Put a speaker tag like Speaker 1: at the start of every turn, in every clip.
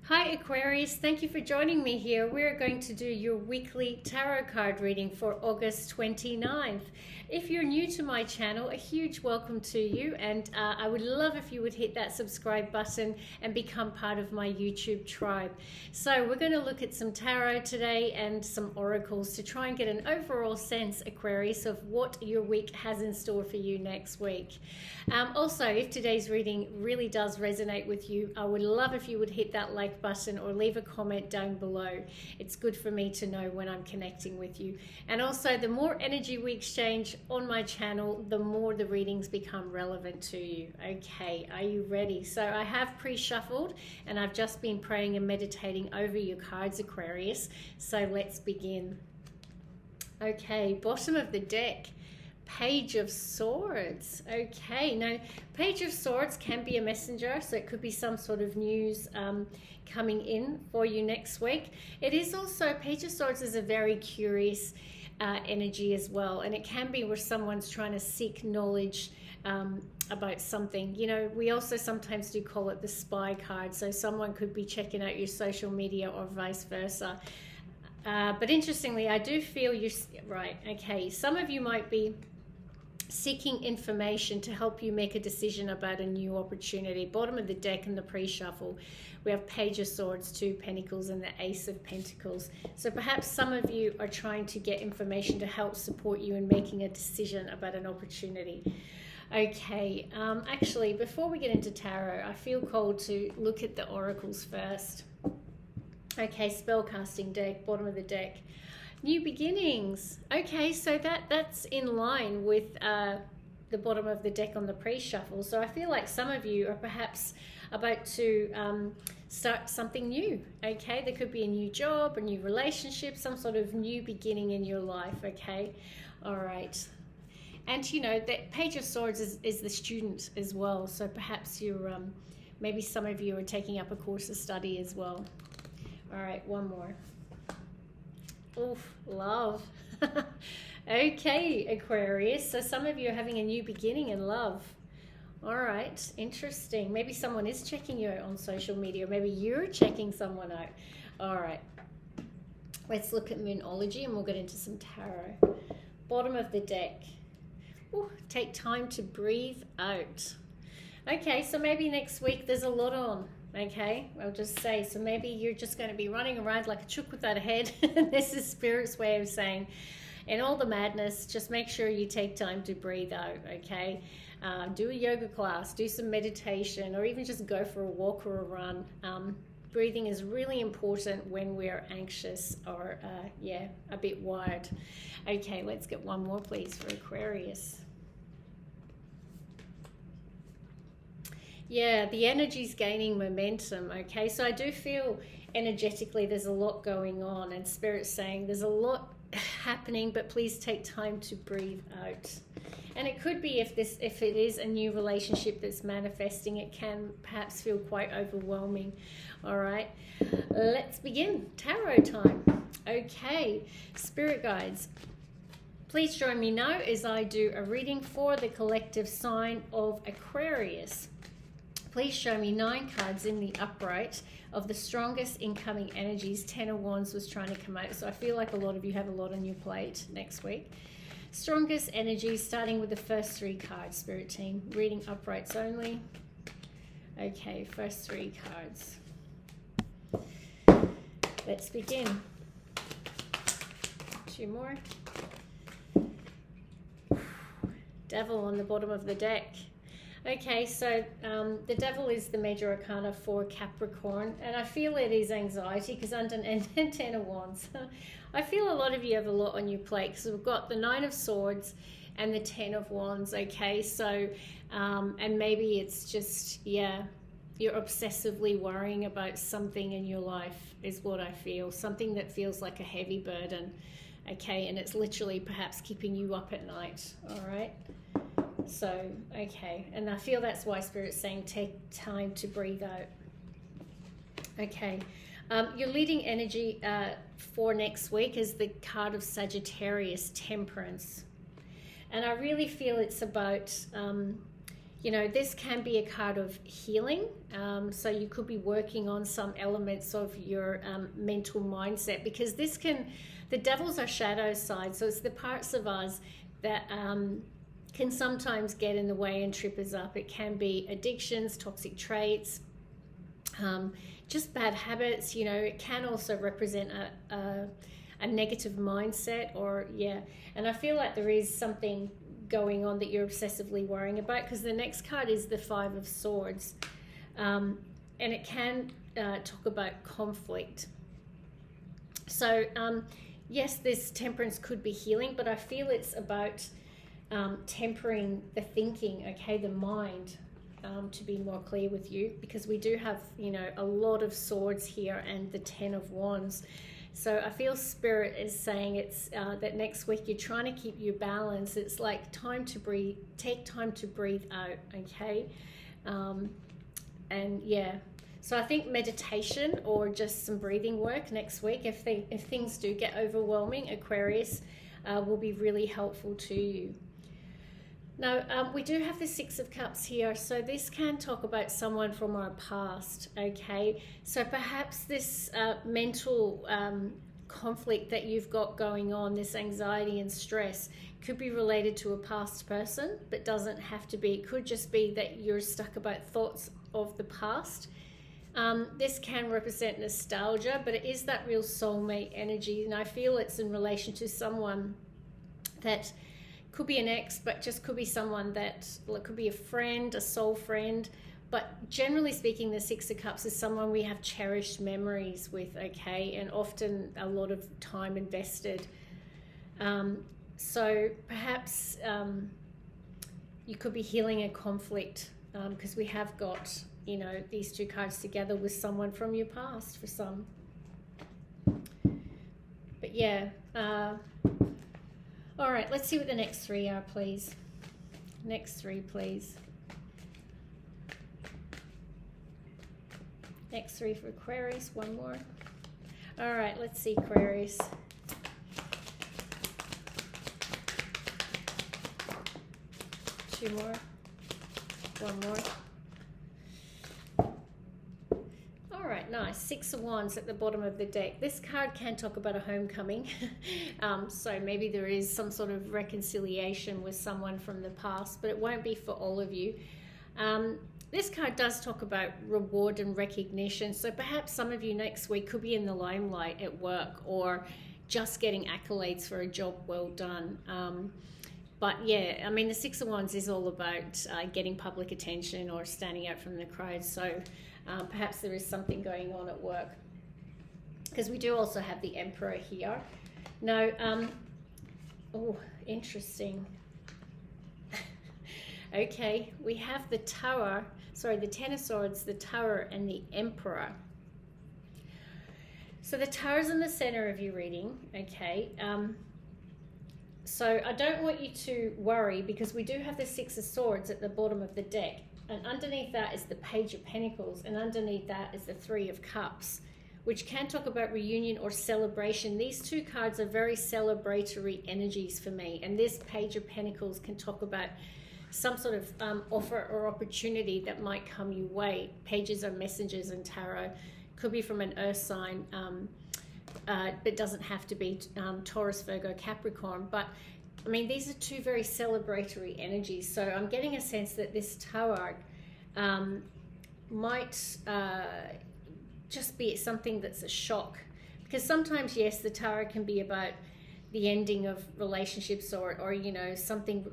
Speaker 1: Hi Aquarius, thank you for joining me here. We're going to do your weekly tarot card reading for August 29th. If you're new to my channel, a huge welcome to you, and I would love if you would hit that subscribe button and become part of my YouTube tribe. So we're going to look at some tarot today and some oracles to try and get an overall sense, Aquarius, of what your week has in store for you next week. Also, if today's reading really does resonate with you, I would love if you would hit that like button or leave a comment down below. It's good for me to know when I'm connecting with you. And also, the more energy we exchange on my channel, the more the readings become relevant to you. Okay, are you ready? So I have pre-shuffled and I've just been praying and meditating over your cards, Aquarius. So let's begin. Okay, bottom of the deck. Page of Swords. Okay, now Page of Swords can be a messenger, so it could be some sort of news coming in for you next week. It is also, Page of Swords is a very curious energy as well, and it can be where someone's trying to seek knowledge about something. You know, we also sometimes do call it the spy card, so someone could be checking out your social media or vice versa. But interestingly, I do feel you're right. Okay, some of you might be seeking information to help you make a decision about a new opportunity. Bottom of the deck in the pre-shuffle, we have Page of Swords, Two Pentacles, and the Ace of Pentacles. So perhaps some of you are trying to get information to help support you in making a decision about an opportunity. Okay, actually, before we get into tarot, I feel called to look at the oracles first. Okay, spellcasting deck, bottom of the deck. New beginnings. Okay, so that's in line with the bottom of the deck on the pre-shuffle. So I feel like some of you are perhaps about to start something new. Okay, there could be a new job, a new relationship, some sort of new beginning in your life. Okay, all right. And you know, that Page of Swords is the student as well. So perhaps you're, maybe some of you are taking up a course of study as well. All right, one more. Oof, love. Okay, Aquarius. So some of you are having a new beginning in love. All right, interesting. Maybe someone is checking you out on social media, or maybe you're checking someone out. All right. Let's look at Moonology and we'll get into some tarot. Bottom of the deck. Ooh, take time to breathe out. Okay, so maybe next week there's a lot on. Okay, I'll just say, so maybe you're just going to be running around like a chook without a head. This is Spirit's way of saying, in all the madness, just make sure you take time to breathe out, okay? Do a yoga class, do some meditation, or even just go for a walk or a run. Breathing is really important when we're anxious or, a bit wired. Okay, let's get one more, please, for Aquarius. Yeah, the energy's gaining momentum, okay? So I do feel energetically there's a lot going on, and Spirit's saying there's a lot happening, but please take time to breathe out. And it could be if it is a new relationship that's manifesting, it can perhaps feel quite overwhelming. All right, let's begin. Tarot time. Okay, Spirit guides, please join me now as I do a reading for the collective sign of Aquarius. Please show me 9 cards in the upright of the strongest incoming energies. 10 of Wands was trying to come out, so I feel like a lot of you have a lot on your plate next week. Strongest energies, starting with the first 3 cards, Spirit team. Reading uprights only. Okay, first 3 cards. Let's begin. 2 more. Devil on the bottom of the deck. Okay, so the Devil is the major arcana for Capricorn, and I feel it is anxiety because under and 10 of Wands. I feel a lot of you have a lot on your plate because we've got the 9 of Swords and the 10 of Wands. Okay, so and maybe it's just, yeah, you're obsessively worrying about something in your life is what I feel, something that feels like a heavy burden. Okay, and it's literally perhaps keeping you up at night. All right. So, okay, and I feel that's why Spirit's saying take time to breathe out. Okay, your leading energy for next week is the card of Sagittarius, Temperance. And I really feel it's about you know, this can be a card of healing. So you could be working on some elements of your mental mindset, because this can, the devil's our shadow side. So it's the parts of us that can sometimes get in the way and trip us up. It can be addictions, toxic traits, just bad habits. You know, it can also represent a negative mindset, or and I feel like there is something going on that you're obsessively worrying about, because the next card is the Five of Swords, and it can talk about conflict. So yes, this temperance could be healing, but I feel it's about tempering the thinking, okay, the mind, to be more clear with you, because we do have, you know, a lot of swords here and the Ten of Wands. So I feel Spirit is saying it's that next week you're trying to keep your balance. It's like time to breathe, take time to breathe out, okay? And yeah, so I think meditation or just some breathing work next week, if things do get overwhelming, Aquarius, will be really helpful to you. Now, we do have the Six of Cups here, so this can talk about someone from our past, okay? So perhaps this mental conflict that you've got going on, this anxiety and stress, could be related to a past person, but doesn't have to be. It could just be that you're stuck about thoughts of the past. This can represent nostalgia, but it is that real soulmate energy, and I feel it's in relation to someone that could be an ex, but just could be someone that, well, it could be a friend, a soul friend. But generally speaking, the Six of Cups is someone we have cherished memories with, okay, and often a lot of time invested. So perhaps you could be healing a conflict, because we have got, you know, these two cards together with someone from your past for some. But yeah, all right, let's see what the next three are, please. Next three, please. Next three for Aquarius, one more. All right, let's see, Aquarius. Two more. One more. All right, nice. Six of Wands at the bottom of the deck. This card can talk about a homecoming. So maybe there is some sort of reconciliation with someone from the past, but it won't be for all of you. This card does talk about reward and recognition. So perhaps some of you next week could be in the limelight at work, or just getting accolades for a job well done. But yeah, I mean, the Six of Wands is all about getting public attention or standing out from the crowd. So perhaps there is something going on at work, because we do also have the Emperor here. Now, oh, interesting. Okay, we have the Tower, sorry, the Ten of Swords, the Tower, and the Emperor. So the Tower's in the center of your reading, okay? So I don't want you to worry, because we do have the Six of Swords at the bottom of the deck, and underneath that is the Page of Pentacles, and underneath that is the Three of Cups, which can talk about reunion or celebration. These two cards are very celebratory energies for me, and this Page of Pentacles can talk about some sort of offer or opportunity that might come your way. Pages are messengers in tarot. Could be from an earth sign, but doesn't have to be Taurus, Virgo, Capricorn. But I mean, these are two very celebratory energies. So I'm getting a sense that this Tower might just be something that's a shock. Because sometimes, yes, the Tower can be about the ending of relationships, or you know, something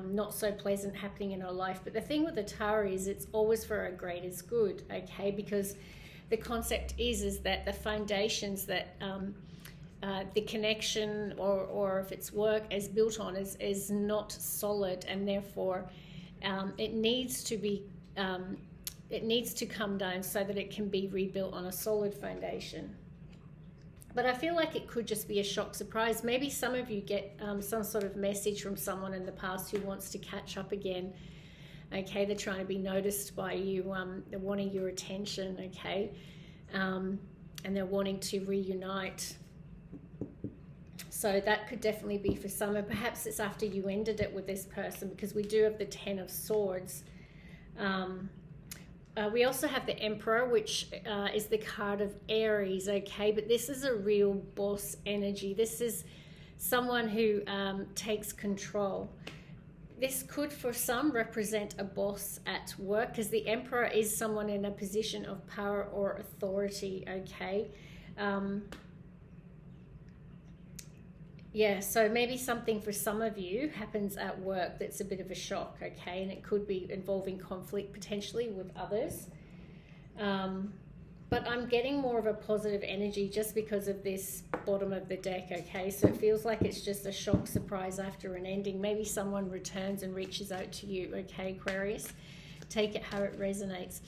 Speaker 1: not so pleasant happening in our life. But the thing with the Tower is it's always for our greatest good, okay? Because the concept is that the foundations that the connection, or if it's work, is built on is not solid, and therefore it needs to be it needs to come down so that it can be rebuilt on a solid foundation. But I feel like it could just be a shock surprise. Maybe some of you get some sort of message from someone in the past who wants to catch up again. Okay, they're trying to be noticed by you. They're wanting your attention, okay? And they're wanting to reunite. So that could definitely be for some. And perhaps it's after you ended it with this person, because we do have the Ten of Swords We also have the Emperor, which is the card of Aries, okay? But this is a real boss energy. This is someone who takes control. This could, for some, represent a boss at work, because the Emperor is someone in a position of power or authority, okay? Yeah, so maybe something for some of you happens at work that's a bit of a shock, okay? And it could be involving conflict potentially with others. But I'm getting more of a positive energy just because of this bottom of the deck, okay? So it feels like it's just a shock surprise after an ending. Maybe someone returns and reaches out to you, okay, Aquarius? Take it how it resonates.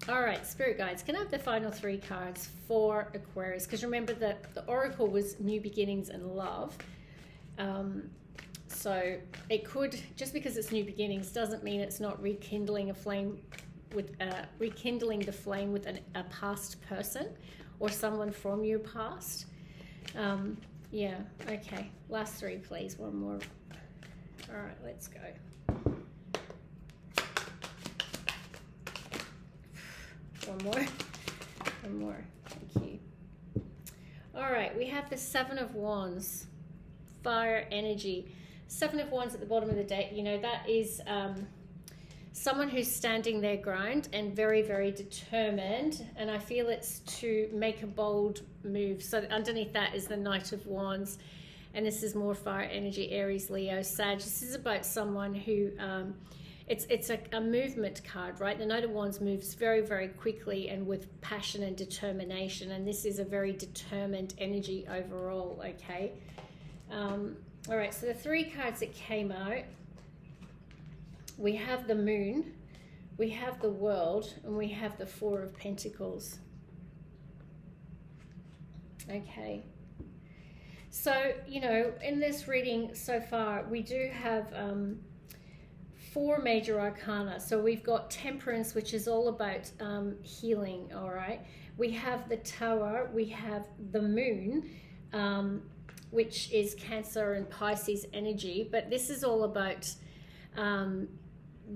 Speaker 1: All right, Spirit Guides, can I have the final 3 cards for Aquarius? Because remember that the Oracle was new beginnings and love. So it could, just because it's new beginnings doesn't mean it's not rekindling a flame with rekindling the flame with a past person or someone from your past. Yeah, okay, last 3 please, one more. All right, let's go. One more, thank you. All right, we have the 7 of Wands, fire energy. 7 of Wands at the bottom of the deck, you know, that is someone who's standing their ground and very, very determined, and I feel it's to make a bold move. So underneath that is the Knight of Wands, and this is more fire energy, Aries, Leo, Sag. This is about someone who, it's a movement card, right? The Knight of Wands moves very, very quickly and with passion and determination, and this is a very determined energy overall, okay? All right, so the 3 cards that came out, we have the Moon, we have the World, and we have the 4 of Pentacles. Okay. So, you know, in this reading so far, we do have 4 major arcana. So we've got Temperance, which is all about healing, all right? We have the Tower, we have the Moon, which is Cancer and Pisces energy, but this is all about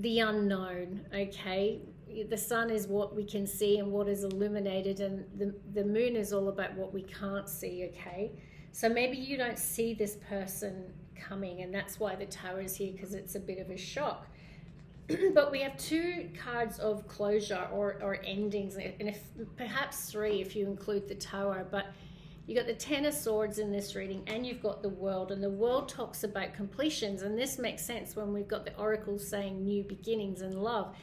Speaker 1: the unknown, okay? The sun is what we can see and what is illuminated, and the moon is all about what we can't see, okay? So maybe you don't see this person coming, and that's why the Tower is here, because it's a bit of a shock. But we have 2 cards of closure or endings, and if perhaps 3 if you include the Tower, but you got the 10 of Swords in this reading, and you've got the World, and the World talks about completions, and this makes sense when we've got the Oracle saying new beginnings and love.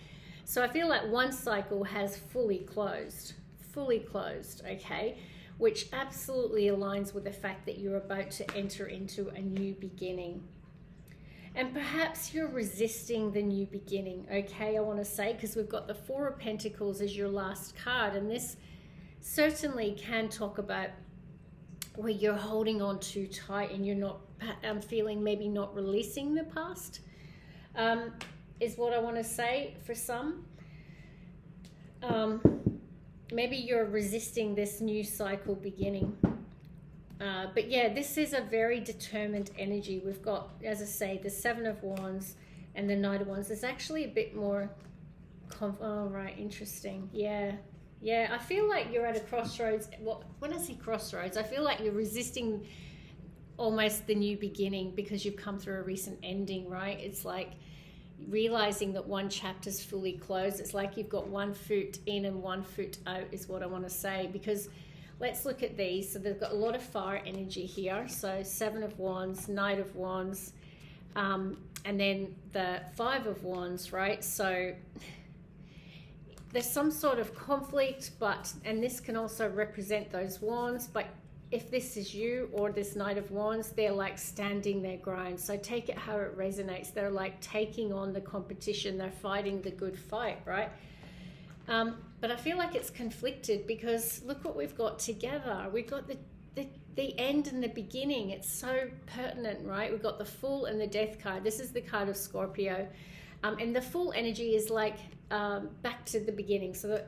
Speaker 1: So I feel like one cycle has fully closed, okay, which absolutely aligns with the fact that you're about to enter into a new beginning. And perhaps you're resisting the new beginning, okay, I want to say, because we've got the 4 of Pentacles as your last card, and this certainly can talk about where you're holding on too tight and you're not, I'm feeling maybe not releasing the past, is what I want to say for some. Maybe you're resisting this new cycle beginning. But yeah, this is a very determined energy. We've got, as I say, the 7 of Wands and the Knight of Wands. There's actually a bit more, oh right, interesting, yeah. Yeah, I feel like you're at a crossroads. Well, when I say crossroads, I feel like you're resisting almost the new beginning because you've come through a recent ending, right? It's like realizing that one chapter's fully closed. It's like you've got 1 foot in and 1 foot out is what I want to say, because let's look at these. So they've got a lot of fire energy here. So 7 of Wands, Knight of Wands, and then the 5 of Wands, right? So there's some sort of conflict, and this can also represent those wands, but if this is you or this Knight of Wands, they're like standing their ground. So take it how it resonates. They're like taking on the competition. They're fighting the good fight, right? But I feel like it's conflicted because look what we've got together. We've got the end and the beginning. It's so pertinent, right? We've got the Fool and the Death card. This is the card of Scorpio. And the Fool energy is like back to the beginning. So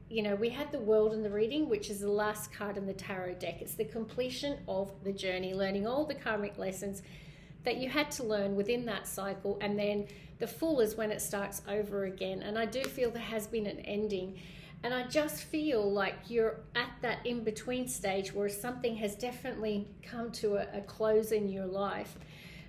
Speaker 1: you know, we had the World in the reading, which is the last card in the tarot deck. It's the completion of the journey, learning all the karmic lessons that you had to learn within that cycle, and then the Fool is when it starts over again. And I do feel there has been an ending, and I just feel like you're at that in-between stage where something has definitely come to a close in your life,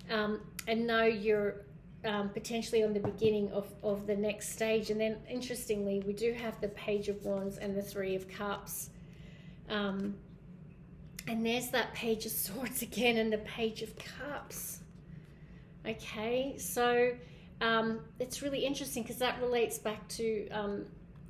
Speaker 1: and now you're potentially on the beginning of the next stage. And then interestingly, we do have the Page of Wands and the Three of Cups, and there's that Page of Swords again and the Page of Cups. Okay, so it's really interesting because that relates back to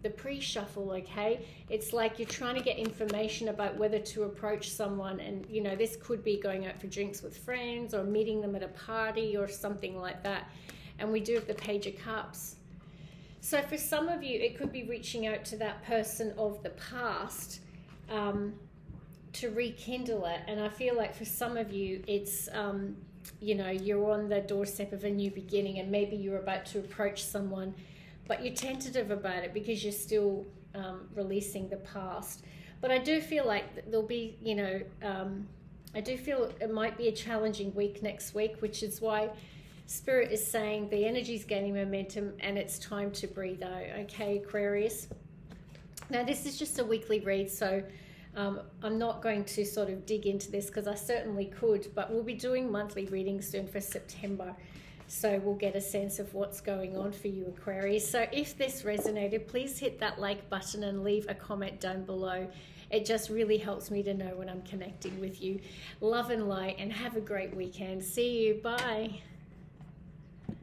Speaker 1: the pre-shuffle. Okay, it's like you're trying to get information about whether to approach someone, and you know, this could be going out for drinks with friends or meeting them at a party or something like that. And we do have the Page of Cups. So for some of you, it could be reaching out to that person of the past to rekindle it. And I feel like for some of you, it's you know, you're on the doorstep of a new beginning, and maybe you're about to approach someone, but you're tentative about it because you're still releasing the past. But I do feel like there'll be, you know, I do feel it might be a challenging week next week, which is why Spirit is saying the energy's gaining momentum and it's time to breathe out. Okay, Aquarius. Now, this is just a weekly read, so I'm not going to sort of dig into this because I certainly could, but we'll be doing monthly readings soon for September. So we'll get a sense of what's going on for you, Aquarius. So if this resonated, please hit that like button and leave a comment down below. It just really helps me to know when I'm connecting with you. Love and light, and have a great weekend. See you. Bye.